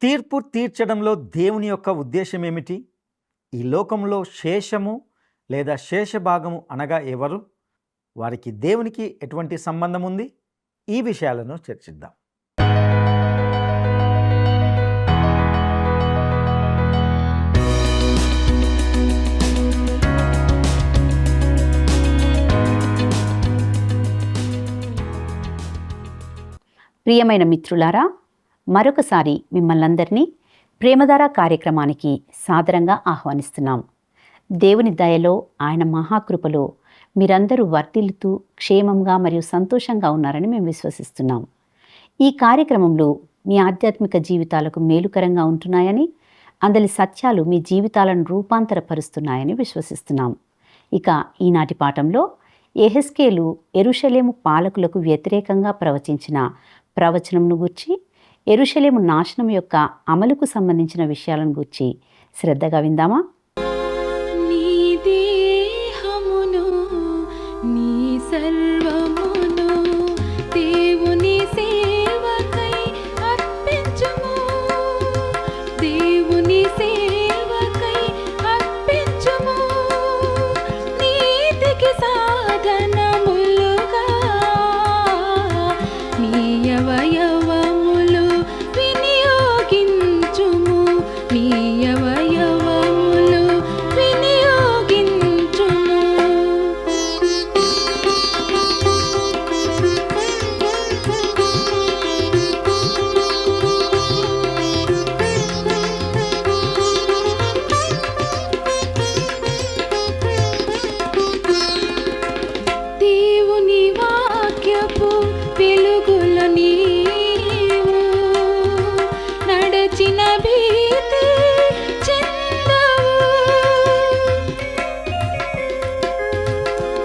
తీర్పు తీర్చడంలో దేవుని యొక్క ఉద్దేశం ఏమిటి? ఈ లోకంలో శేషము లేదా శేషభాగము అనగా ఎవరు? వారికి దేవునికి ఎటువంటి సంబంధం ఉంది? ఈ విషయాలను చర్చిద్దాం. ప్రియమైన మిత్రులారా, మరొకసారి మిమ్మల్నందరినీ ప్రేమధార కార్యక్రమానికి సాదరంగా ఆహ్వానిస్తున్నాం. దేవుని దయలో, ఆయన మహాకృపలో మీరందరూ వర్ధిల్లుతూ క్షేమంగా మరియు సంతోషంగా ఉన్నారని మేము విశ్వసిస్తున్నాం. ఈ కార్యక్రమంలో మీ ఆధ్యాత్మిక జీవితాలకు మేలుకరంగా ఉంటున్నాయని, అందరి సత్యాలు మీ జీవితాలను రూపాంతరపరుస్తున్నాయని విశ్వసిస్తున్నాం. ఇక ఈనాటి పాఠంలో యెహెజ్కేలు యెరూషలేము పాలకులకు వ్యతిరేకంగా ప్రవచించిన ప్రవచనంను గూర్చి, యెరూషలేము నాశనం యొక్క అమలుకు సంబంధించిన విషయాలను గూర్చి శ్రద్ధగా విందామా? నీ దేహమును, నీ సర్వమును దేవుని సేవకై అర్పించుము. దేవుని సేవకై అర్పించుము. నీతికి సాధనములుగా నీ అవయవములు వినియోగించుము. నీ అవయవములు వినియోగించుము. దేవుని వాక్యపు వెలుగులో నీవు నడచిన భీతి చెందవు.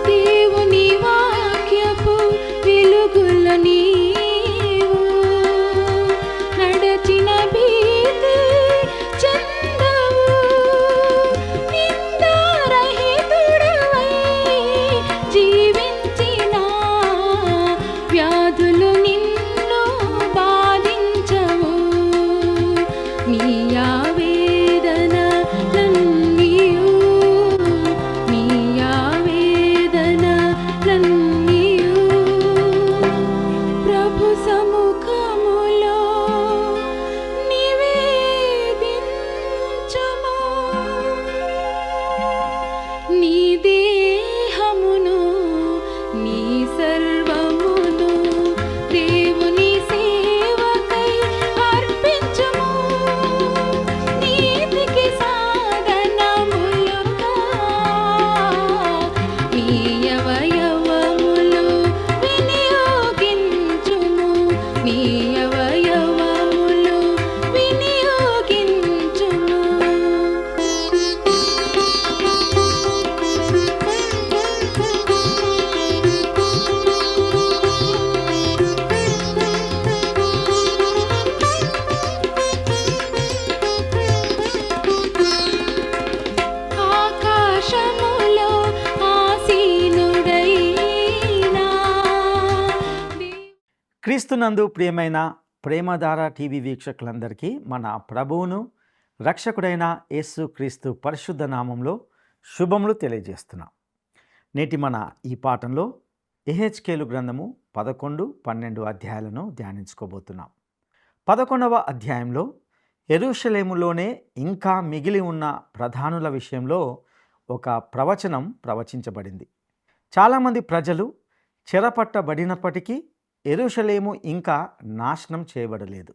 దేవుని వాక్యపు వెలుగులో నీవు నడచిన భీతి చెందవు. నిందారహితుడవై జీవించిన వ్యాధులు నిన్ను బాధించవు. నీ ఆవేదనలన్నీయు, నీ ఆవేదనలన్నీయు ప్రభు సముఖములో నివేదించుము. నీ దేహమును, నీ సర్వమును దేవుని సేవకై అర్పించుము. నీతికి సాధనములుగా నీ అవయవములు వినియోగించుము. నీ అవయవములు వినియోగించుము. ఆకాశములో ఆసీనుడైనా క్రీస్తునందు ప్రియమైన ప్రేమధార టీవీ వీక్షకులందరికీ మన ప్రభువును రక్షకుడైన యేసు క్రీస్తు పరిశుద్ధ నామంలో శుభములు తెలియజేస్తున్నాం. నేటి మన ఈ పాఠంలో యెహెజ్కేలు గ్రంథము 11, 12 అధ్యాయాలను ధ్యానించుకోబోతున్నాం. 11వ అధ్యాయంలో యెరూషలేములోనే ఇంకా మిగిలి ఉన్న ప్రధానుల విషయంలో ఒక ప్రవచనం ప్రవచించబడింది. చాలామంది ప్రజలు చెరపట్టబడినప్పటికీ యెరూషలేము ఇంకా నాశనం చేయబడలేదు.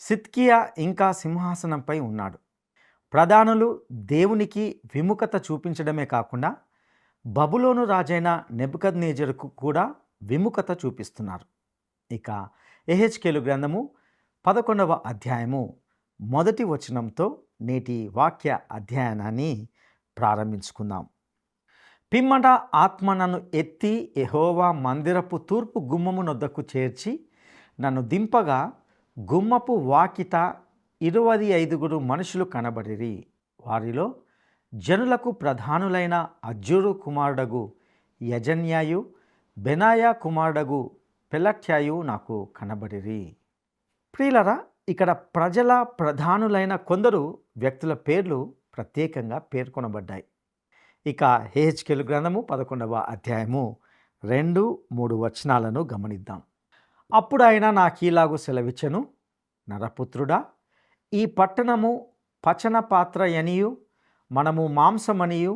సిద్కియా ఇంకా సింహాసనంపై ఉన్నాడు. ప్రధానులు దేవునికి విముఖత చూపించడమే కాకుండా బబులోను రాజైన నెబుకద్నెజరుకు కూడా విముఖత చూపిస్తున్నారు. ఇక యెహెజ్కేలు గ్రంథము 11వ అధ్యాయము 1వ వచనంతో నేటి వాక్య అధ్యయనాన్ని ప్రారంభించుకుందాం. పిమ్మట ఆత్మ నన్ను ఎత్తి యెహోవా మందిరపు తూర్పు గుమ్మము నొద్దకు చేర్చి నన్ను దింపగా గుమ్మపు వాకిట 25 మనుషులు కనబడిరి. వారిలో జనులకు ప్రధానులైన అజ్జూరు కుమారుడగు యజన్యాయు, బెనాయా కుమారుడగు పెలట్యాయు నాకు కనబడిరి. ప్రియులరా, ఇక్కడ ప్రజల ప్రధానులైన కొందరు వ్యక్తుల పేర్లు ప్రత్యేకంగా పేర్కొనబడ్డాయి. ఇక హెహెచ్కేలు గ్రంథము 11వ అధ్యాయము 2-3 వచనాలను గమనిద్దాం. అప్పుడు ఆయన నాకీలాగు సెలవిచ్చెను, నరపుత్రుడా, ఈ పట్టణము పచన పాత్ర అనియు మనము మాంసమనియు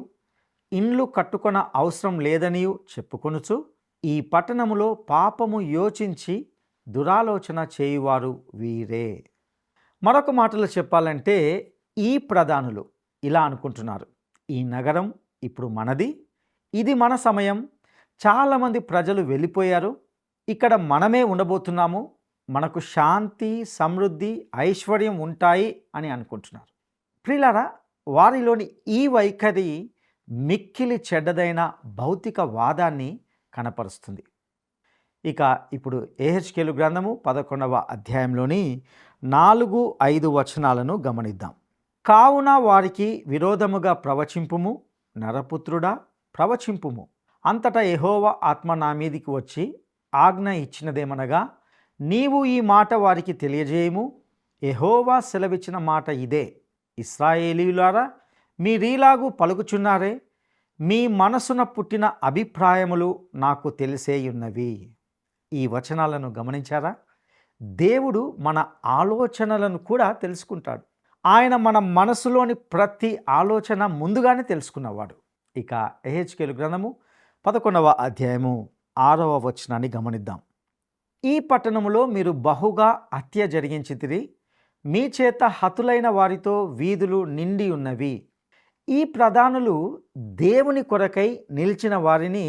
ఇండ్లు కట్టుకొన అవసరం లేదనియు చెప్పుకొనుచు ఈ పట్టణములో పాపము యోచించి దురాలోచన చేయువారు వీరే. మరొక మాటలో చెప్పాలంటే ఈ ప్రధానులు ఇలా అనుకుంటున్నారు, ఈ నగరం ఇప్పుడు మనది, ఇది మన సమయం, చాలామంది ప్రజలు వెళ్ళిపోయారు, ఇక్కడ మనమే ఉండబోతున్నాము, మనకు శాంతి సమృద్ధి ఐశ్వర్యం ఉంటాయి అని అనుకుంటున్నారు. ప్రియులారా, వారిలోని ఈ వైఖరి మిక్కిలి చెడ్డదైన భౌతిక వాదాన్ని కనపరుస్తుంది. ఇక ఇప్పుడు యెహెజ్కేలు గ్రంథము 11వ అధ్యాయంలోని 4-5 వచనాలను గమనిద్దాం. కావున వారికి విరోధముగా ప్రవచింపుము, నరపుత్రుడా ప్రవచింపుము. అంతటా యెహోవా ఆత్మ నా మీదికి వచ్చి ఆజ్ఞ ఇచ్చినదేమనగా, నీవు ఈ మాట వారికి తెలియజేయము. యెహోవా సెలవిచ్చిన మాట ఇదే, ఇశ్రాయేలీయులారా, మీరీలాగు పలుకుచున్నారే, మీ మనసున పుట్టిన అభిప్రాయములు నాకు తెలిసేయున్నవి. ఈ వచనాలను గమనించారా? దేవుడు మన ఆలోచనలను కూడా తెలుసుకుంటాడు. ఆయన మన మనసులోని ప్రతి ఆలోచన ముందుగానే తెలుసుకున్నవాడు. ఇక యెహెజ్కేలు గ్రంథము 11వ అధ్యాయము 6వ వచనాన్ని గమనిద్దాం. ఈ పట్టణములో మీరు బహుగా హత్య జరిగించితిరి, మీ చేత హతులైన వారితో వీధులు నిండి ఉన్నవి. ఈ ప్రధానులు దేవుని కొరకై నిలిచిన వారిని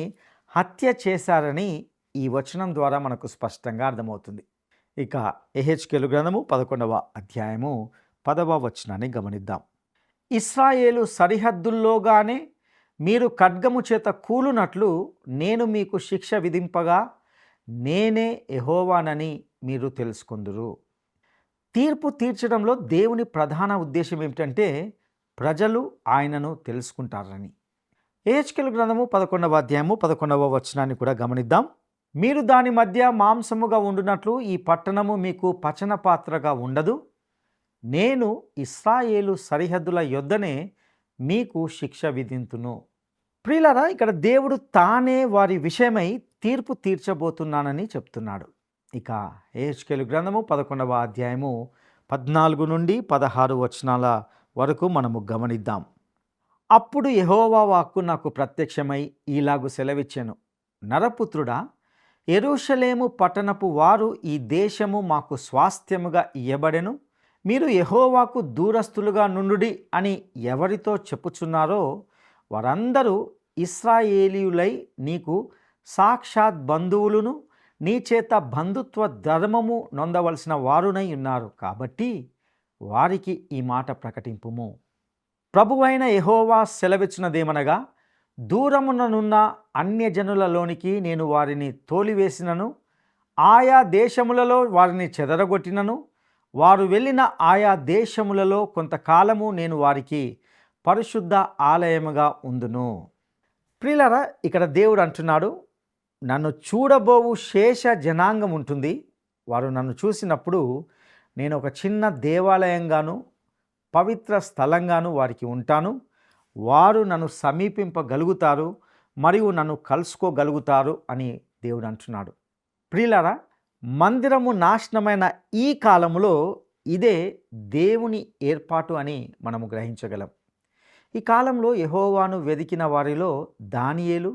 హత్య చేశారని ఈ వచనం ద్వారా మనకు స్పష్టంగా అర్థమవుతుంది. ఇక యెహెజ్కేలు గ్రంథము 11వ అధ్యాయము 10వ వచనాన్ని గమనిద్దాం. ఇశ్రాయేలు సరిహద్దుల్లోగానే మీరు ఖడ్గము చేత కూలునట్లు నేను మీకు శిక్ష విధింపగా నేనే యెహోవానని మీరు తెలుసుకుందురు. తీర్పు తీర్చడంలో దేవుని ప్రధాన ఉద్దేశం ఏమిటంటే ప్రజలు ఆయనను తెలుసుకుంటారని. యెహెజ్కేలు గ్రంథము 11వ అధ్యాయము 11వ వచనాన్ని కూడా గమనిద్దాం. మీరు దాని మధ్య మాంసముగా ఉండునట్లు ఈ పట్టణము మీకు పచన పాత్రగా ఉండదు, నేను ఇశ్రాయేలు సరిహద్దుల యొద్దనే మీకు శిక్ష విధింతును. ప్రియులారా, ఇక్కడ దేవుడు తానే వారి విషయమై తీర్పు తీర్చబోతున్నానని చెప్తున్నాడు. ఇక యెహెజ్కేలు గ్రంథము 11వ అధ్యాయము 14-16 వచనాల వరకు మనము గమనిద్దాం. అప్పుడు యెహోవా వాక్కు నాకు ప్రత్యక్షమై ఈలాగు సెలవిచ్చెను, నరపుత్రుడా, యెరూషలేము పట్టణపు వారు ఈ దేశము మాకు స్వాస్థ్యముగా ఇయ్యబడెను, మీరు యెహోవాకు దూరస్తులుగా నుండుడి అని ఎవరితో చెప్పుచున్నారో వారందరూ ఇశ్రాయేలీయులై నీకు సాక్షాత్ బంధువులను నీ చేత బంధుత్వ ధర్మము నొందవలసిన వారునై ఉన్నారు. కాబట్టి వారికి ఈ మాట ప్రకటింపుము. ప్రభువైన యెహోవా సెలవిచ్చినదేమనగా, దూరముననున్న అన్యజనులలోనికి నేను వారిని తోలివేసినను, ఆయా దేశములలో వారిని చెదరగొట్టినను, వారు వెళ్ళిన ఆయా దేశములలో కొంతకాలము నేను వారికి పరిశుద్ధ ఆలయముగా ఉందును. ప్రియులారా, ఇక్కడ దేవుడు అంటున్నాడు, నన్ను చూడబోవు శేష జనాంగం ఉంటుంది. వారు నన్ను చూసినప్పుడు నేను ఒక చిన్న దేవాలయంగాను పవిత్ర స్థలంగాను వారికి ఉంటాను. వారు నన్ను సమీపింపగలుగుతారు మరియు నన్ను కలుసుకోగలుగుతారు అని దేవుడు అంటున్నాడు. ప్రియులారా, మందిరము నాశనమైన ఈ కాలములో ఇదే దేవుని ఏర్పాటు అని మనము గ్రహించగలం. ఈ కాలంలో యెహోవాను వెదికిన వారిలో దానియేలు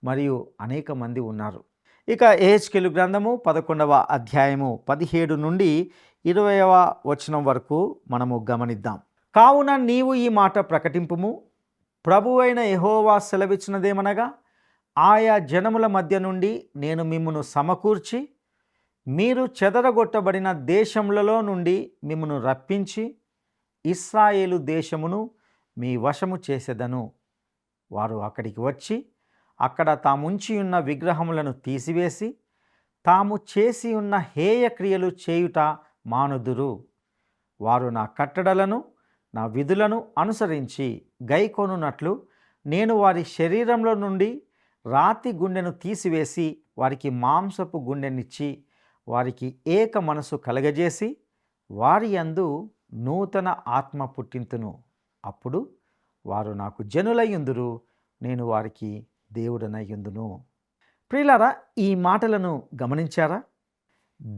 మరియు అనేక మంది ఉన్నారు. ఇక యెహెజ్కేలు గ్రంథము 11వ అధ్యాయము 17-20వ వచనం వరకు మనము గమనిద్దాం. కావున నీవు ఈ మాట ప్రకటింపుము, ప్రభువైన యెహోవా సెలవిచ్చినదేమనగా, ఆయా జనముల మధ్య నుండి నేను మిమ్మును సమకూర్చి మీరు చెదరగొట్టబడిన దేశములలో నుండి మిమ్మును రప్పించి ఇశ్రాయేలు దేశమును మీ వశము చేసేదను. వారు అక్కడికి వచ్చి అక్కడ తాముంచి ఉన్న విగ్రహములను తీసివేసి తాము చేసి ఉన్న హేయ క్రియలు చేయుట మానుదురు. వారు నా కట్టడలను నా విధులను అనుసరించి గైకొనున్నట్లు నేను వారి శరీరంలో నుండి రాతి గుండెను తీసివేసి వారికి మాంసపు గుండెనిచ్చి వారికి ఏక మనసు కలగజేసి వారి యందు నూతన ఆత్మ పుట్టింతును. అప్పుడు వారు నాకు జనులయ్యుందురు, నేను వారికి దేవుడనయ్యుందును. ప్రియులారా, ఈ మాటలను గమనించారా?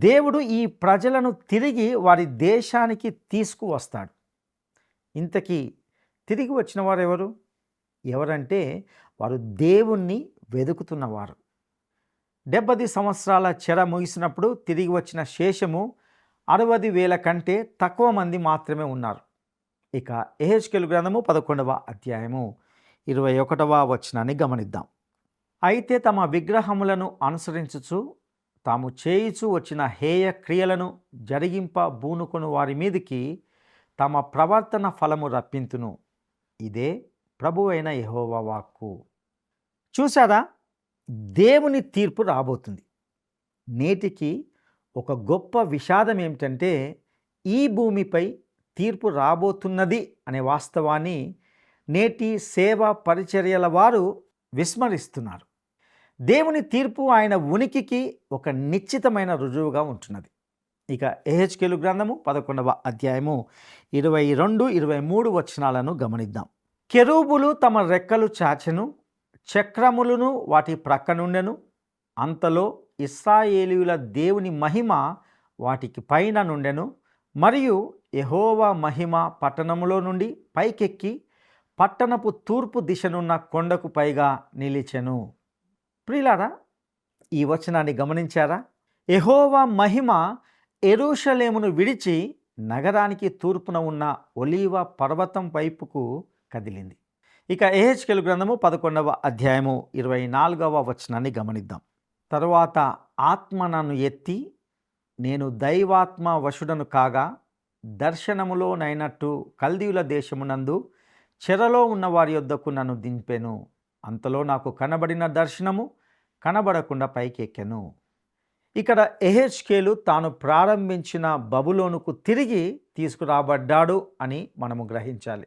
దేవుడు ఈ ప్రజలను తిరిగి వారి దేశానికి తీసుకువస్తాడు. ఇంతకీ తిరిగి వచ్చిన వారు ఎవరు? ఎవరంటే వారు దేవుణ్ణి వెతుకుతున్నవారు. 70 సంవత్సరాల చెర ముగిసినప్పుడు తిరిగి వచ్చిన శేషము 60,000 కంటే తక్కువ మంది మాత్రమే ఉన్నారు. ఇక యెహెజ్కేలు గ్రంథము 11వ అధ్యాయము 21వ వచనాన్ని గమనిద్దాం. అయితే తమ విగ్రహములను అనుసరించుచు తాము చేయుచు వచ్చిన హేయ క్రియలను జరిగింప బూనుకొను వారి మీదికి తమ ప్రవర్తన ఫలము రప్పింతును. ఇదే ప్రభువైన యెహోవా వాక్కు. చూసారా, దేవుని తీర్పు రాబోతుంది. నేటికి ఒక గొప్ప విషాదం ఏమిటంటే ఈ భూమిపై తీర్పు రాబోతున్నది అనే వాస్తవాన్ని నేటి సేవా పరిచర్యల వారు విస్మరిస్తున్నారు. దేవుని తీర్పు ఆయన ఉనికికి ఒక నిశ్చితమైన రుజువుగా ఉంటున్నది. ఇక యెహెజ్కేలు గ్రంథము 11వ అధ్యాయము 22, 23 వచనాలను గమనిద్దాం. కెరూబులు తమ రెక్కలు చాచెను, చక్రములను వాటి ప్రక్కనుండెను. అంతలో ఇశ్రాయేలీయుల దేవుని మహిమ వాటికి పైన నుండెను. మరియు యెహోవా మహిమ పట్టణములో నుండి పైకెక్కి పట్టణపు తూర్పు దిశనున్న కొండకు పైగా నిలిచెను. ప్రియులారా, ఈ వచనాన్ని గమనించారా? యెహోవా మహిమ యెరూషలేమును విడిచి నగరానికి తూర్పున ఉన్న ఒలీవ పర్వతం వైపుకు కదిలింది. ఇక యెహెజ్కేలు గ్రంథము 11వ అధ్యాయము 24వ వచనాన్ని గమనిద్దాం. తరువాత ఆత్మ నన్ను ఎత్తి నేను దైవాత్మ వశుడను కాగా దర్శనములోనైనట్టు కల్దీయుల దేశమునందు చెరలో ఉన్న వారి యొద్దకు నన్ను దింపెను. అంతలో నాకు కనబడిన దర్శనము కనబడకుండా పైకెక్కెను. ఇక్కడ యెహెజ్కేలు తాను ప్రారంభించిన బబులోనుకు తిరిగి తీసుకురాబడ్డాడు అని మనము గ్రహించాలి.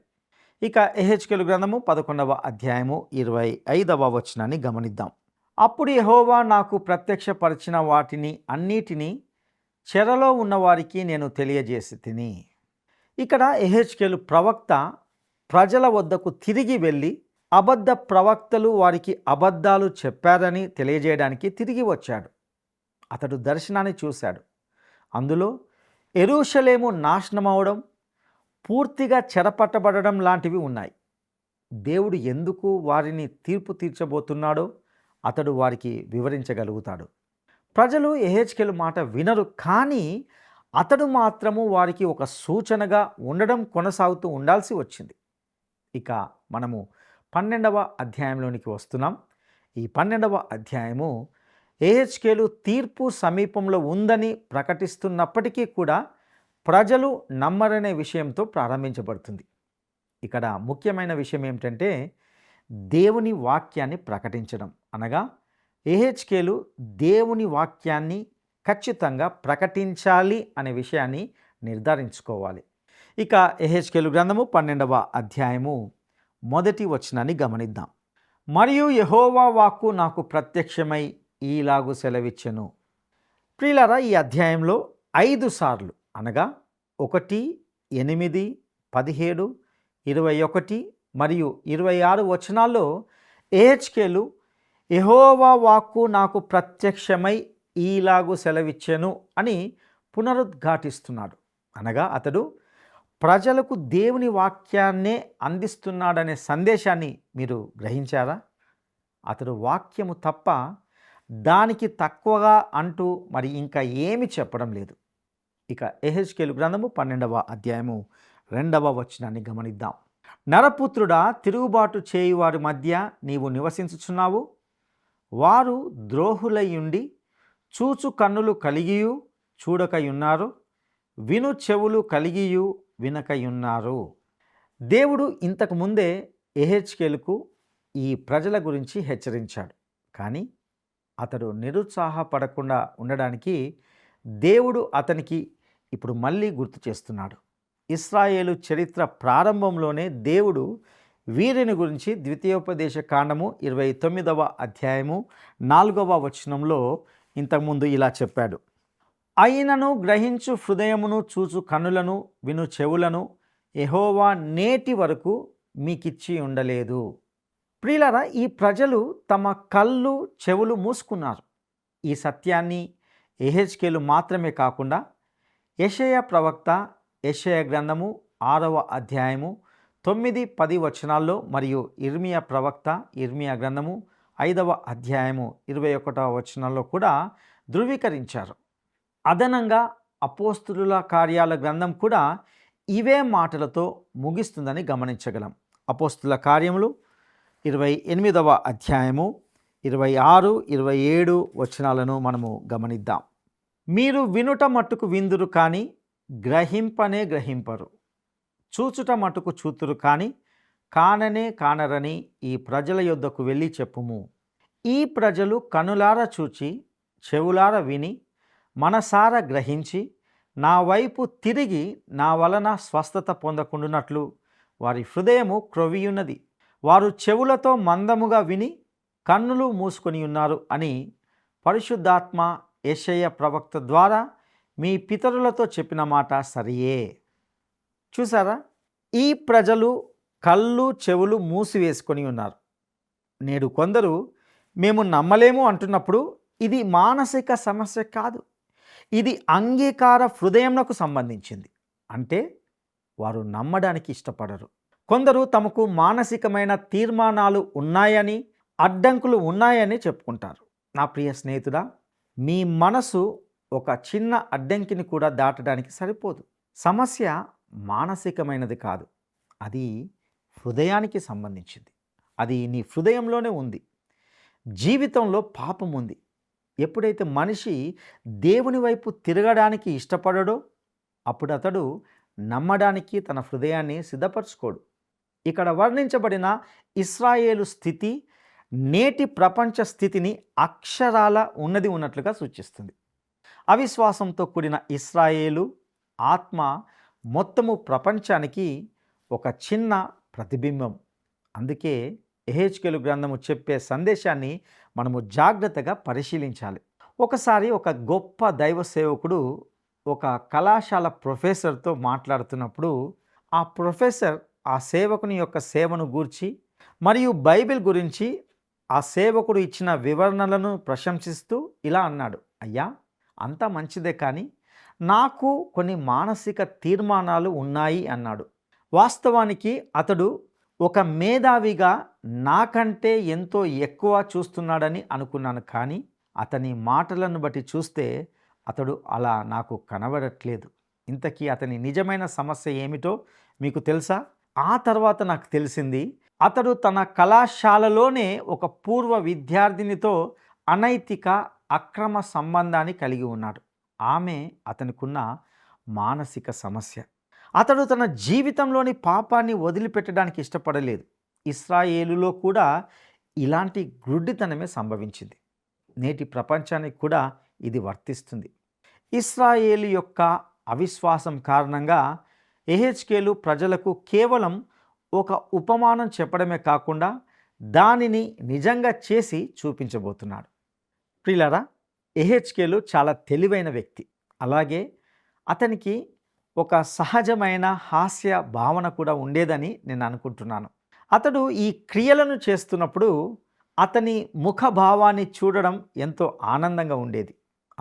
ఇక యెహెజ్కేలు గ్రంథము 11వ అధ్యాయము 25వ వచనాన్ని గమనిద్దాం. అప్పుడు యెహోవా నాకు ప్రత్యక్షపరిచిన వాటిని అన్నిటినీ చెరలో ఉన్నవారికి నేను తెలియజేసి తిని. ఇక్కడ యెహెజ్కేలు ప్రవక్త ప్రజల వద్దకు తిరిగి వెళ్ళి అబద్ధ ప్రవక్తలు వారికి అబద్ధాలు చెప్పారని తెలియజేయడానికి తిరిగి వచ్చాడు. అతడు దర్శనాన్ని చూశాడు. అందులో యెరూషలేము నాశనమవడం, పూర్తిగా చెరపట్టబడడం లాంటివి ఉన్నాయి. దేవుడు ఎందుకు వారిని తీర్పు తీర్చబోతున్నాడో అతడు వారికి వివరించగలుగుతాడు. ప్రజలు యెహెజ్కేలు మాట వినరు, కానీ అతడు మాత్రము వారికి ఒక సూచనగా ఉండడం కొనసాగుతూ ఉండాల్సి వచ్చింది. ఇక మనము 12వ అధ్యాయంలోనికి వస్తున్నాం. ఈ 12వ అధ్యాయము యెహెజ్కేలు తీర్పు సమీపంలో ఉందని ప్రకటిస్తున్నప్పటికీ కూడా ప్రజలు నమ్మరనే విషయంతో ప్రారంభించబడుతుంది. ఇక్కడ ముఖ్యమైన విషయం ఏమిటంటే దేవుని వాక్యాన్ని ప్రకటించడం. అనగా యెహెజ్కేలు దేవుని వాక్యాన్ని ఖచ్చితంగా ప్రకటించాలి అనే విషయాన్ని నిర్ధారించుకోవాలి. ఇక యెహెజ్కేలు గ్రంథము 12వ అధ్యాయము 1వ వచనాన్ని గమనిద్దాం. మరియు యెహోవా వాక్కు నాకు ప్రత్యక్షమై ఈలాగు సెలవిచ్చెను. ప్రియులారా, ఈ అధ్యాయంలో 5 సార్లు అనగా 1, 8, 17, 21 మరియు 26 వచనాల్లో యెహెజ్కేలు యెహోవా వాక్కు నాకు ప్రత్యక్షమై ఈలాగు సెలవిచ్చెను అని పునరుద్ఘాటిస్తున్నాడు. అనగా అతడు ప్రజలకు దేవుని వాక్యాన్నే అందిస్తున్నాడనే సందేశాన్ని మీరు గ్రహించారా? అతడు వాక్యము తప్ప దానికి తక్కువగా అంటూ మరి ఇంకా ఏమి చెప్పడం లేదు. ఇక యెహెజ్కేలు గ్రంథము 12వ అధ్యాయము 2వ వచనాన్ని గమనిద్దాం. నరపుత్రుడా, తిరుగుబాటు చేయువారి మధ్య నీవు నివసించుచున్నావు. వారు ద్రోహులయ్యుండి చూచు కన్నులు కలిగియు చూడకయున్నారు, విను చెవులు కలిగియు వినకయున్నారు. దేవుడు ఇంతకు ముందే యెహెజ్కేలుకు ఈ ప్రజల గురించి హెచ్చరించాడు. కానీ అతడు నిరుత్సాహపడకుండా ఉండడానికి దేవుడు అతనికి ఇప్పుడు మళ్ళీ గుర్తు చేస్తున్నాడు. ఇశ్రాయేలు చరిత్ర ప్రారంభంలోనే దేవుడు వీరిని గురించి ద్వితీయోపదేశ కాండము 29వ అధ్యాయము 4వ వచనంలో ఇంతకుముందు ఇలా చెప్పాడు. అయినను గ్రహించు హృదయమును చూచు కనులను విను చెవులను యెహోవా నేటి వరకు మీకిచ్చి ఉండలేదు. ప్రియులారా, ఈ ప్రజలు తమ కళ్ళు చెవులు మూసుకున్నారు. ఈ సత్యాన్ని యెహెజ్కేలు మాత్రమే కాకుండా యెషయా ప్రవక్త యెషయా గ్రంథము 6వ అధ్యాయము 9-10 వచనాల్లో మరియు ఇర్మియా ప్రవక్త ఇర్మియా గ్రంథము 5వ అధ్యాయము 21వ వచనంలో కూడా ధృవీకరించారు. అదనంగా అపోస్తులుల కార్యాల గ్రంథం కూడా ఇవే మాటలతో ముగిస్తుందని గమనించగలం. అపోస్తుల కార్యములు 28వ అధ్యాయము 26, 27 వచనాలను మనము గమనిద్దాం. మీరు వినుట మట్టుకు విందురు కానీ గ్రహింపనే గ్రహింపరు, చూచుట మట్టుకు చూతురు కానీ కాననే కానరని ఈ ప్రజల యొద్దకు వెళ్ళి చెప్పుము. ఈ ప్రజలు కనులార చూచి చెవులార విని మనసార గ్రహించి నా వైపు తిరిగి నా వలన స్వస్థత పొందకుండునట్లు వారి హృదయము క్రొవ్వియున్నది. వారు చెవులతో మందముగా విని కన్నులు మూసుకొని ఉన్నారు అని పరిశుద్ధాత్మ యెషయా ప్రవక్త ద్వారా మీ పితరులతో చెప్పిన మాట సరియే. చూసారా, ఈ ప్రజలు కళ్ళు చెవులు మూసివేసుకొని ఉన్నారు. నేడు కొందరు మేము నమ్మలేము అంటున్నప్పుడు ఇది మానసిక సమస్య కాదు, ఇది అంగీకార హృదయంకు సంబంధించింది. అంటే వారు నమ్మడానికి ఇష్టపడరు. కొందరు తమకు మానసికమైన తీర్మానాలు ఉన్నాయని అడ్డంకులు ఉన్నాయని చెప్పుకుంటారు. నా ప్రియ స్నేహితుడా, మీ మనసు ఒక చిన్న అడ్డంకిని కూడా దాటడానికి సరిపోదు. సమస్య మానసికమైనది కాదు, అది హృదయానికి సంబంధించింది. అది నీ హృదయంలోనే ఉంది. జీవితంలో పాపం ఉంది. ఎప్పుడైతే మనిషి దేవుని వైపు తిరగడానికి ఇష్టపడడో అప్పుడు అతడు నమ్మడానికి తన హృదయాన్ని సిద్ధపరచుకోడు. ఇక్కడ వర్ణించబడిన ఇశ్రాయేలు స్థితి నేటి ప్రపంచ స్థితిని అక్షరాల ఉన్నట్లుగా సూచిస్తుంది. అవిశ్వాసంతో కూడిన ఇశ్రాయేలు ఆత్మ మొత్తము ప్రపంచానికి ఒక చిన్న ప్రతిబింబం. అందుకే యెహెజ్కేలు గ్రంథము చెప్పే సందేశాన్ని మనము జాగ్రత్తగా పరిశీలించాలి. ఒకసారి ఒక గొప్ప దైవ సేవకుడు ఒక కళాశాల ప్రొఫెసర్తో మాట్లాడుతున్నప్పుడు ఆ ప్రొఫెసర్ ఆ సేవకుని యొక్క సేవను గూర్చి మరియు బైబిల్ గురించి ఆ సేవకుడు ఇచ్చిన వివరణలను ప్రశంసిస్తూ ఇలా అన్నాడు, అయ్యా అంతా మంచిదే కానీ నాకు కొన్ని మానసిక తీర్మానాలు ఉన్నాయి అన్నాడు. వాస్తవానికి అతడు ఒక మేధావిగా నాకంటే ఎంతో ఎక్కువ చూస్తున్నాడని అనుకున్నాను, కానీ అతని మాటలను బట్టి చూస్తే అతడు అలా నాకు కనబడట్లేదు. ఇంతకీ అతని నిజమైన సమస్య ఏమిటో మీకు తెలుసా? ఆ తర్వాత నాకు తెలిసింది, అతడు తన కళాశాలలోనే ఒక పూర్వ విద్యార్థినితో అనైతిక అక్రమ సంబంధాన్ని కలిగి ఉన్నాడు. ఆమె అతనికున్న మానసిక సమస్య. అతడు తన జీవితంలోని పాపాన్ని వదిలిపెట్టడానికి ఇష్టపడలేదు. ఇశ్రాయేలులో కూడా ఇలాంటి గ్రుడ్డితనమే సంభవించింది. నేటి ప్రపంచానికి కూడా ఇది వర్తిస్తుంది. ఇశ్రాయేలు యొక్క అవిశ్వాసం కారణంగా యెహెజ్కేలు ప్రజలకు కేవలం ఒక ఉపమానం చెప్పడమే కాకుండా దానిని నిజంగా చేసి చూపించబోతున్నాడు. ప్రియులారా, యెహెజ్కేలు చాలా తెలివైన వ్యక్తి. అలాగే అతనికి ఒక సహజమైన హాస్య భావన కూడా ఉండేదని నేను అనుకుంటున్నాను. అతడు ఈ క్రియలను చేస్తున్నప్పుడు అతని ముఖ భావాన్ని చూడడం ఎంతో ఆనందంగా ఉండేది.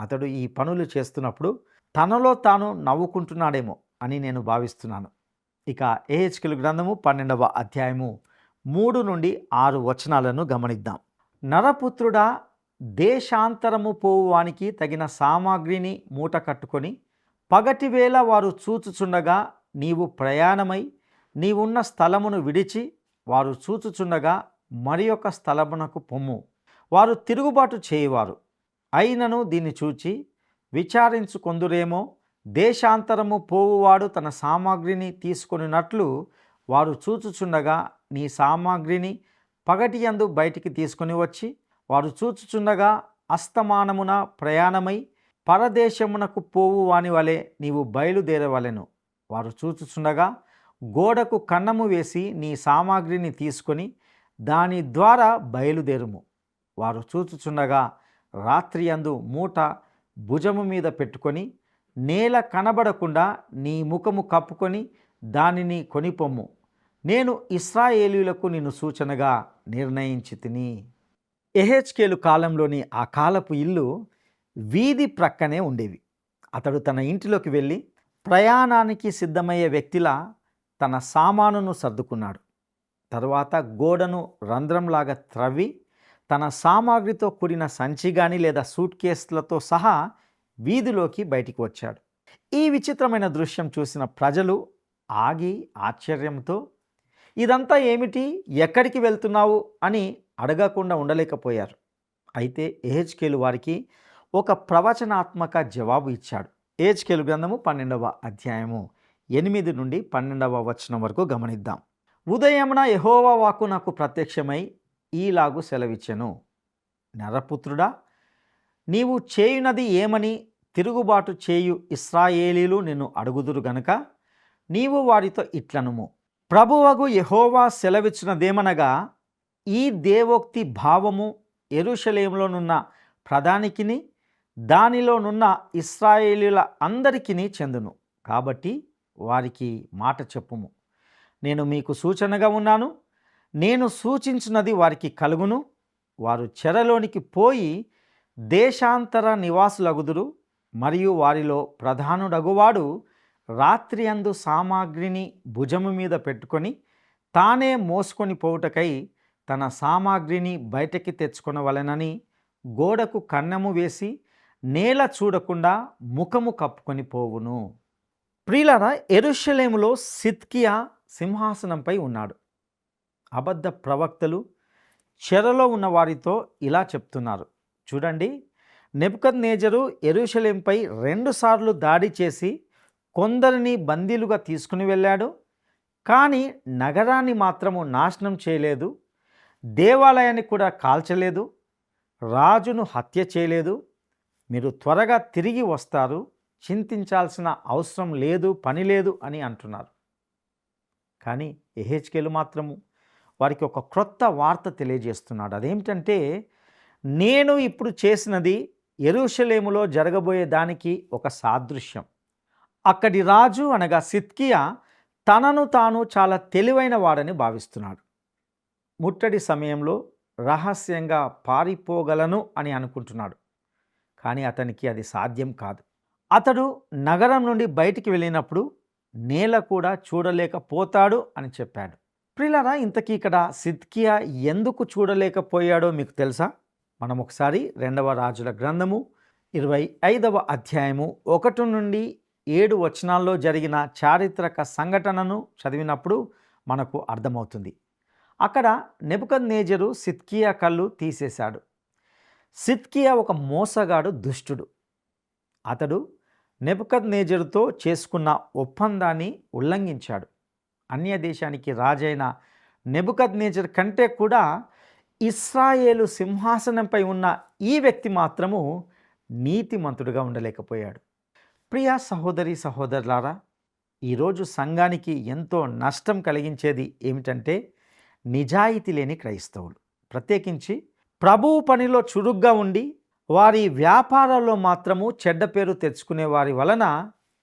అతడు ఈ పనులు చేస్తున్నప్పుడు తనలో తాను నవ్వుకుంటున్నాడేమో అని నేను భావిస్తున్నాను. ఇక యెహెజ్కేలు గ్రంథము 12వ అధ్యాయము 3-6 వచనాలను గమనిద్దాం. నరపుత్రుడా, దేశాంతరము పోవువానికి తగిన సామాగ్రిని మూట కట్టుకొని పగటివేళ వారు చూచుచుండగా నీవు ప్రయాణమై నీవున్న స్థలమును విడిచి వారు చూచుచుండగా మరి ఒక స్థలమునకు పొమ్ము. వారు తిరుగుబాటు చేయువారు. అయినను దీన్ని చూచి విచారించుకొందురేమో, దేశాంతరము పోవువాడు తన సామాగ్రిని తీసుకొనినట్లు వారు చూచుచుండగా నీ సామాగ్రిని పగటియందు బయటికి తీసుకొని వచ్చి వారు చూచుచుండగా అస్తమానమున ప్రయాణమై పరదేశమునకు పోవు వాని వలె నీవు బయలుదేరవలెను. వారు చూచుచుండగా గోడకు కన్నము వేసి నీ సామాగ్రిని తీసుకొని దాని ద్వారా బయలుదేరుము. వారు చూచుచుండగా రాత్రియందు మూట భుజము మీద పెట్టుకొని నేల కనబడకుండా నీ ముఖము కప్పుకొని దానిని కొనిపొమ్ము. నేను ఇశ్రాయేలీయులకు నిన్ను సూచనగా నిర్ణయించి తిని. ఎహెచ్కేలు కాలంలోని ఆ కాలపు ఇల్లు వీధి ప్రక్కనే ఉండేవి. అతడు తన ఇంటిలోకి వెళ్ళి ప్రయాణానికి సిద్ధమయ్యే వ్యక్తిలా తన సామానును సర్దుకున్నాడు. తరువాత గోడను రంధ్రంలాగా త్రవ్వి తన సామాగ్రితో కూడిన సంచి కానీ లేదా సూట్ కేసులతో సహా వీధిలోకి బయటికి వచ్చాడు. ఈ విచిత్రమైన దృశ్యం చూసిన ప్రజలు ఆగి ఆశ్చర్యంతో, ఇదంతా ఏమిటి, ఎక్కడికి వెళ్తున్నావు అని అడగకుండా ఉండలేకపోయారు. అయితే ఎహెచ్కేలు వారికి ఒక ప్రవచనాత్మక జవాబు ఇచ్చాడు. ఎహెచ్కేలు గ్రంథము 12వ అధ్యాయము 8 నుండి 12వ వచనం వరకు గమనిద్దాం. ఉదయమున యెహోవా వాక్కు నాకు ప్రత్యక్షమై ఈలాగు సెలవిచ్చెను. నరపుత్రుడా, నీవు చేయునది ఏమని తిరుగుబాటు చేయు ఇశ్రాయేలీలు నిన్ను అడుగుదురు గనుక నీవు వారితో ఇట్లనుము. ప్రభువగు యెహోవా సెలవిచ్చినదేమనగా, ఈ దేవోక్తి భావము యెరూషలేములోనున్న ప్రధానికిని దానిలోనున్న ఇశ్రాయేలీయుల అందరికిని చెందును. కాబట్టి వారికి మాట చెప్పుము. నేను మీకు సూచనగా ఉన్నాను. నేను సూచించినది వారికి కలుగును. వారు చెరలోనికి పోయి దేశాంతర నివాసులగుదురు. మరియు వారిలో ప్రధానుడగువాడు రాత్రి అందు సామాగ్రిని భుజము మీద పెట్టుకొని తానే మోసుకొని పోవుటకై తన సామాగ్రిని బయటకి తెచ్చుకొనవలెనని గోడకు కన్నెము వేసి నేల చూడకుండా ముఖము కప్పుకొని పోవును. ప్రియులారా, యెరూషలేములో సిద్కియా సింహాసనంపై ఉన్నాడు. అబద్ధ ప్రవక్తలు చెరలో ఉన్న వారితో ఇలా చెప్తున్నారు. చూడండి, నెబుకద్నెజరు యెరూషలేంపై 2 సార్లు దాడి చేసి కొందరిని బందీలుగా తీసుకుని వెళ్ళాడు. కానీ నగరాన్ని మాత్రము నాశనం చేయలేదు, దేవాలయాన్ని కూడా కాల్చలేదు, రాజును హత్య చేయలేదు. మీరు త్వరగా తిరిగి వస్తారు, చింతించాల్సిన అవసరం లేదు, పని లేదు అని అంటున్నారు. కానీ ఎహెచ్కేలు మాత్రము వారికి ఒక క్రొత్త వార్త తెలియజేస్తున్నాడు. అదేమిటంటే, నేను ఇప్పుడు చేసినది యెరూషలేములో జరగబోయే దానికి ఒక సాదృశ్యం. అక్కడి రాజు అనగా సిద్కియా తనను తాను చాలా తెలివైన వాడని భావిస్తున్నాడు. ముట్టడి సమయంలో రహస్యంగా పారిపోగలను అని అనుకుంటున్నాడు. కానీ అతనికి అది సాధ్యం కాదు. అతడు నగరం నుండి బయటికి వెళ్ళినప్పుడు నేల కూడా చూడలేకపోతాడు అని చెప్పాడు. ప్రియులారా, ఇంతకీ ఇక్కడ సిద్కియా ఎందుకు చూడలేకపోయాడో మీకు తెలుసా? మనం ఒకసారి 2వ రాజుల గ్రంథము 25వ అధ్యాయము 1 నుండి 7 వచనాల్లో జరిగిన చారిత్రక సంఘటనను చదివినప్పుడు మనకు అర్థమవుతుంది. అక్కడ నెబుకద్నెజరు సిద్కియా కళ్ళు తీసేశాడు. సిద్కియా ఒక మోసగాడు, దుష్టుడు. అతడు నెబుకద్నెజరుతో చేసుకున్న ఒప్పందాన్ని ఉల్లంఘించాడు. అన్య దేశానికి రాజైన నెబుకద్నెజరు కంటే కూడా ఇశ్రాయేలు సింహాసనంపై ఉన్న ఈ వ్యక్తి మాత్రము నీతిమంతుడుగా ఉండలేకపోయాడు. ప్రియ సహోదరి సహోదరులారా, ఈరోజు సంఘానికి ఎంతో నష్టం కలిగించేది ఏమిటంటే నిజాయితీ లేని క్రైస్తవులు. ప్రత్యేకించి ప్రభువు పనిలో చురుగ్గా ఉండి వారి వ్యాపారాల్లో మాత్రము చెడ్డ పేరు తెచ్చుకునే వారి వలన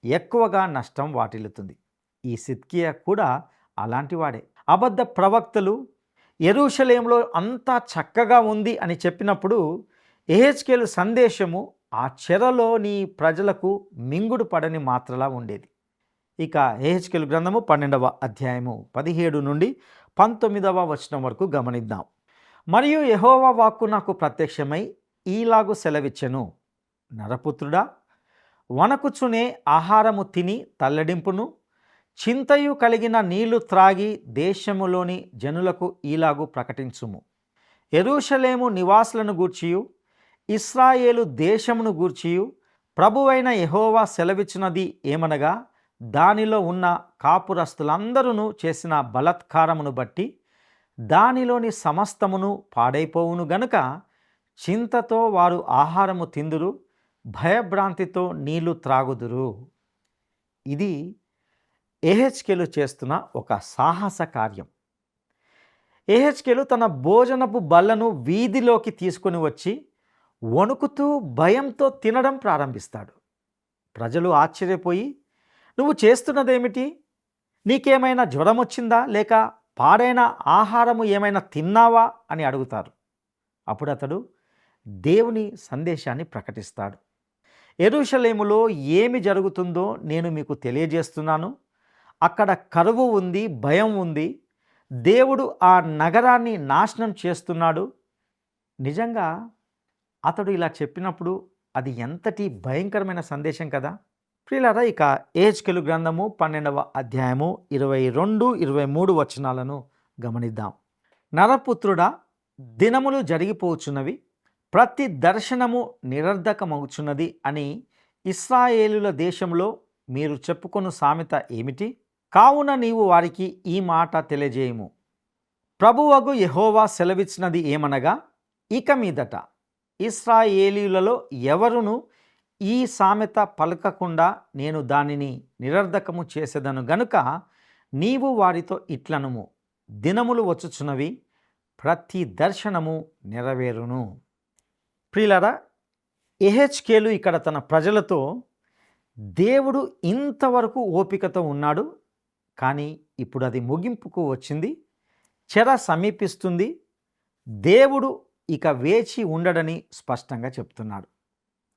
ఎక్కువగా నష్టం వాటిల్లుతుంది. ఈ సిద్కియా కూడా అలాంటి వాడే. అబద్ధ ప్రవక్తలు యెరూషలేములో అంతా చక్కగా ఉంది అని చెప్పినప్పుడు ఎహెచ్కేలు సందేశము ఆ చెరలోని ప్రజలకు మింగుడు పడని మాత్రలా ఉండేది. ఇక ఎహెచ్కేలు గ్రంథము 12వ అధ్యాయము 17 నుండి 19వ వచనం వరకు గమనిద్దాం. మరియు యెహోవా వాక్కు నాకు ప్రత్యక్షమై ఈలాగు సెలవిచ్చెను. నరపుత్రుడా, వణకుచునే ఆహారము తిని తల్లడింపును, చింతయు కలిగిన నీళ్లు త్రాగి దేశములోని జనులకు ఈలాగు ప్రకటించుము. యెరూషలేము నివాసులను గూర్చియు ఇశ్రాయేలు దేశమును గూర్చియు ప్రభువైన యెహోవా సెలవిచ్చినది ఏమనగా, దానిలో ఉన్న కాపురస్తులందరూ చేసిన బలాత్కారమును బట్టి దానిలోని సమస్తమును పాడైపోవును గనుక చింతతో వారు ఆహారము తిందురు, భయభ్రాంతితో నీళ్లు త్రాగుదురు. ఇది ఎహెచ్కేలు చేస్తున్న ఒక సాహస కార్యం. ఎహెచ్కేలు తన భోజనపు బల్లను వీధిలోకి తీసుకొని వచ్చి వణుకుతూ భయంతో తినడం ప్రారంభిస్తాడు. ప్రజలు ఆశ్చర్యపోయి, నువ్వు చేస్తున్నదేమిటి? నీకేమైనా జ్వరం వచ్చిందా, లేక పాడైన ఆహారము ఏమైనా తిన్నావా అని అడుగుతారు. అప్పుడు అతడు దేవుని సందేశాన్ని ప్రకటిస్తాడు. యెరూషలేములో ఏమి జరుగుతుందో నేను మీకు తెలియజేస్తున్నాను. అక్కడ కరువు ఉంది, భయం ఉంది. దేవుడు ఆ నగరాన్ని నాశనం చేస్తున్నాడు. నిజంగా అతడు ఇలా చెప్పినప్పుడు అది ఎంతటి భయంకరమైన సందేశం కదా. ప్రియులారా, ఇక యెహెజ్కేలు గ్రంథము 12వ అధ్యాయము 22, 23 వచనాలను గమనిద్దాం. నరపుత్రుడా, దినములు జరిగిపోచున్నవి, ప్రతి దర్శనము నిరర్ధకమవుచున్నది అని ఇశ్రాయేలుల దేశంలో మీరు చెప్పుకొను సామెత ఏమిటి? కావున నీవు వారికి ఈ మాట తెలియజేయము. ప్రభువగు యెహోవా సెలవిచ్చినది ఏమనగా, ఇక మీదట ఇశ్రాయేలీయులలో ఎవరును ఈ సామెత పలకకుండా నేను దానిని నిరర్ధకము చేసేదను గనుక నీవు వారితో ఇట్లనుము, దినములు వచ్చుచున్నవి, ప్రతి దర్శనము నెరవేరును. ప్రియులారా, యెహెజ్కేలు ఇక్కడ తన ప్రజలతో దేవుడు ఇంతవరకు ఓపికతో ఉన్నాడు, కానీ ఇప్పుడు అది ముగింపుకు వచ్చింది, చెర సమీపిస్తుంది, దేవుడు ఇక వేచి ఉండడని స్పష్టంగా చెప్తున్నాడు.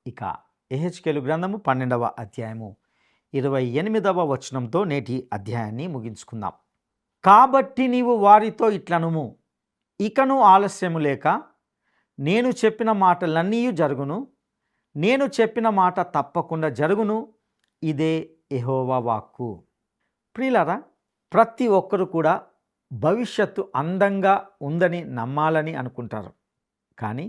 ఇక యెహెజ్కేలు గ్రంథము 12వ అధ్యాయము 28వ వచనంతో నేటి అధ్యాయాన్ని ముగించుకుందాం. కాబట్టి నీవు వారితో ఇట్లనుము, ఇకను ఆలస్యము లేక నేను చెప్పిన మాటలన్నీ జరుగును, నేను చెప్పిన మాట తప్పకుండా జరుగును, ఇదే యెహోవా వాక్కు. ప్రియులారా, ప్రతి ఒక్కరు కూడా భవిష్యత్తు అందంగా ఉందని నమ్మాలని అనుకుంటారు. కానీ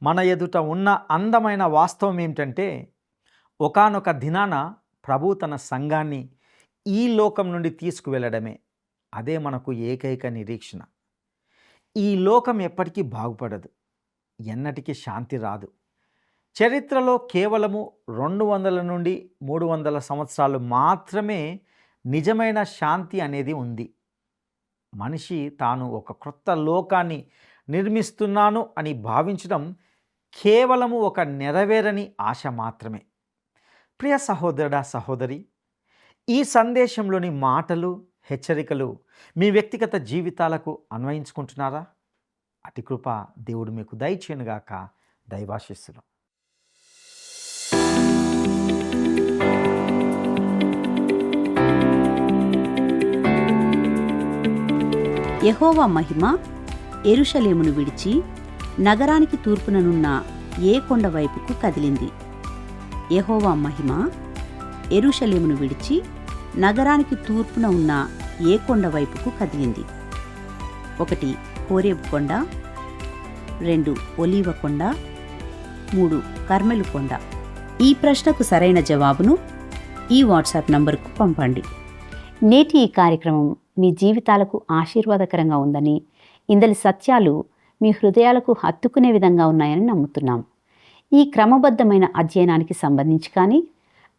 మన ఎదుట ఉన్న అందమైన వాస్తవం ఏమిటంటే, ఒకానొక దినాన ప్రభు తన సంఘాన్ని ఈ లోకం నుండి తీసుకువెళ్ళడమే. అదే మనకు ఏకైక నిరీక్షణ. ఈ లోకం ఎప్పటికీ బాగుపడదు, ఎన్నటికీ శాంతి రాదు. చరిత్రలో కేవలము 200 నుండి 300 సంవత్సరాలు మాత్రమే నిజమైన శాంతి అనేది ఉంది. మనిషి తాను ఒక క్రొత్త లోకాన్ని నిర్మిస్తున్నాను అని భావించడం కేవలము ఒక నెరవేరని ఆశ మాత్రమే. ప్రియ సహోదరుడా, సహోదరి, ఈ సందేశంలోని మాటలు, హెచ్చరికలు మీ వ్యక్తిగత జీవితాలకు అన్వయించుకుంటున్నారా? అతి కృప దేవుడు మీకు దయచేయునుగాక. దైవాశీస్సులు. యెహోవా మహిమ యెరూషలేమును విడిచి నగరానికి తూర్పుననున్న ఏ కొండ వైపుకు కదిలింది. యెహోవా మహిమ యెరూషలేమును విడిచి నగరానికి తూర్పున ఉన్న ఏ కొండ వైపుకు కదిలింది? 1 హోరేబు కొండ, 2 ఒలీవ కొండ, 3 కర్మెలు కొండ. ఈ ప్రశ్నకు సరైన జవాబును ఈ వాట్సాప్ నంబరుకు పంపండి. నేటి ఈ కార్యక్రమం మీ జీవితాలకు ఆశీర్వాదకరంగా ఉందని, ఇందలి సత్యాలు మీ హృదయాలకు హత్తుకునే విధంగా ఉన్నాయని నమ్ముతున్నాం. ఈ క్రమబద్ధమైన అధ్యయనానికి సంబంధించి కానీ,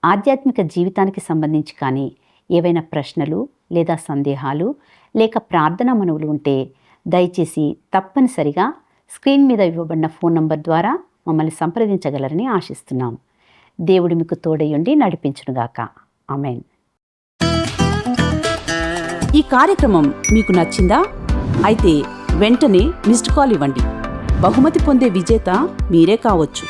ఆధ్యాత్మిక జీవితానికి సంబంధించి కానీ ఏవైనా ప్రశ్నలు లేదా సందేహాలు లేక ప్రార్థనా మనవులు ఉంటే దయచేసి తప్పనిసరిగా స్క్రీన్ మీద ఇవ్వబడిన ఫోన్ నంబర్ ద్వారా మమ్మల్ని సంప్రదించగలరని ఆశిస్తున్నాం. దేవుడు మీకు తోడయుండి నడిపించునుగాక. ఆమేన్. ఈ కార్యక్రమం మీకు నచ్చిందా? అయితే వెంటనే మిస్డ్ కాల్ ఇవ్వండి. బహుమతి పొందే విజేత మీరే కావచ్చు.